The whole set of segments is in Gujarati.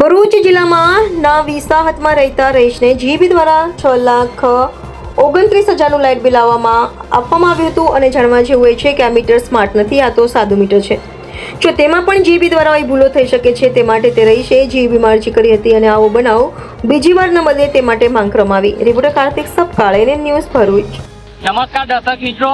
ભરૂચ જિલ્લામાં ના વિસાહતમાં રહેતા રહીશને જીબી દ્વારા 6,29,000નું લાઇટ બિલ આપવામાં આવ્યું હતું અને જાણવા જેવું એ છે કે આ મીટર સ્માર્ટ નથી, આ તો સાદું મીટર છે। જો તેમાં પણ જીબી દ્વારા આવી ભૂલો થઈ શકે છે તે માટે તે રહીશે જીબીમાં અરજી કરી હતી અને આવો બનાવ બીજી વાર ન બને તે માટે માંગ કરવામાં આવી। Reporter Kartik Sapkal, NN news Bharuch. નમસ્કાર દર્શક મિત્રો,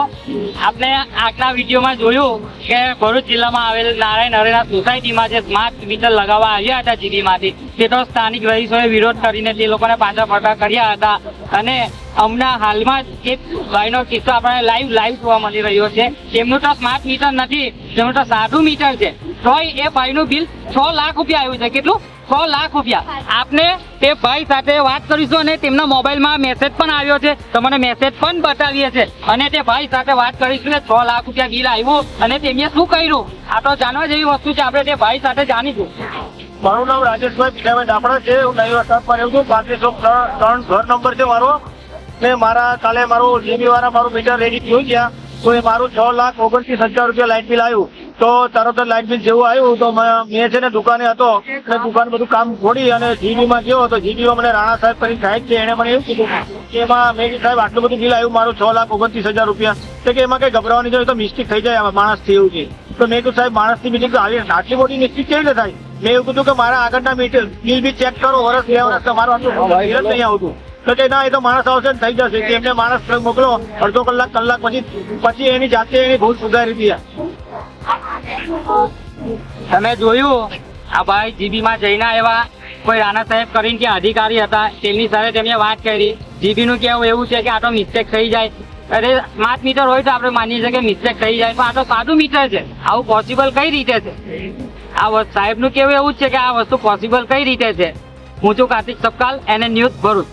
આપણે આગલા વિડીયોમાં જોયું કે ભરૂચ જિલ્લામાં આવેલ નારાયણ અરેના સોસાયટીમાં જે સ્માર્ટ મીટર લગાવવા આવ્યા હતા જીબીમાંથી, તે તો સ્થાનિક રહીશોએ વિરોધ કરીને તે લોકોને પાછા ફરતા કર્યા હતા અને હમણાં હાલમાં જ એક ભાઈનો કિસ્સો આપણે લાઈવ જોવા મળી રહ્યો છે। તેમનું તો સ્માર્ટ મીટર નથી, તેમનું તો સાદું મીટર છે, તોય એ ભાઈનું બિલ 6 લાખ રૂપિયા આવ્યું છે। કેટલું? 6 લાખ રૂપિયા। આપને તે ભાઈ સાથે વાત કરીશું અને તેમના મોબાઈલમાં મેસેજ પણ આવ્યો છે, તમને મેસેજ પણ બતાવીએ છે અને તે ભાઈ સાથે વાત કરીશું કે 6 લાખ રૂપિયા બિલ આવ્યું અને તેમને શું કર્યું, આ તો જાણવા જેવી વસ્તુ છે। આપણે તે ભાઈ સાથે જાણીશું। મારું નામ રાજેશભાઈ પીઠાભાઈ ડાપડા છે। હું નવી વસાહત પર રહ્યું છું। 3503 ઘર નંબર છે મારો ને મારા કાલે મારું જીબી વાળા મારું મીટર રેડી થયું ગયા તો એ મારું 6,29,000 રૂપિયા લાઇટ બિલ આવ્યું। તો તરત જ લાઇટ બિલ જેવું આવ્યું તો મેં છે ને દુકાને હતો એટલે દુકાન બધું કામ છોડી અને જીબીમાં ગયો તો જીબીમાં મને રાણા સાહેબ કરી સાહેબ છે, એને મને એવું કીધું કે એમાં મેં કીધું સાહેબ આટલું બધું બિલ આવ્યું મારું 6,29,000 રૂપિયા, તો કે એમાં કઈ ગભરાવાની જરૂર, તો મિસ્ટેક થઈ જાય માણસથી, એવું છે। તો મેં કીધું સાહેબ માણસથી મિસ્ટેક આટલી મોટી મિસ્ટેક કેવી રીતે થાય? મેં એવું કીધું કે મારા આગળના મીટર બિલ બી ચેક કરો, વર્ષ 2 વર્ષ તમારું આટલું બિલ જ નહીં આવતું। તો કે ના, એ તો માણસ આવશે ને થઈ જશે, કે એમને માણસ મોકલો, અડધો કલાક પછી એની જાતે એની ભૂલ સુધારી દીધી। તમે જોયું આ ભાઈ જીબીમાં જઈને આવ્યા, કોઈ રાણા સાહેબ કરીને કે અધિકારી હતા, તેમની સાથે તેમને વાત કરી। જીબીનું કહેવું એવું છે કે આ તો મિસ્ટેક થઈ જાય, અરે સ્માર્ટ મીટર હોય તો આપણે માનીએ છીએ કે મિસ્ટેક થઈ જાય, પણ આ તો સાદું મીટર છે, આવું પોસિબલ કઈ રીતે છે? આ સાહેબનું કહેવું એવું જ છે કે આ વસ્તુ પોસિબલ કઈ રીતે છે। હું છું કાર્તિક સપકાળ, NN ન્યૂઝ ભરૂચ।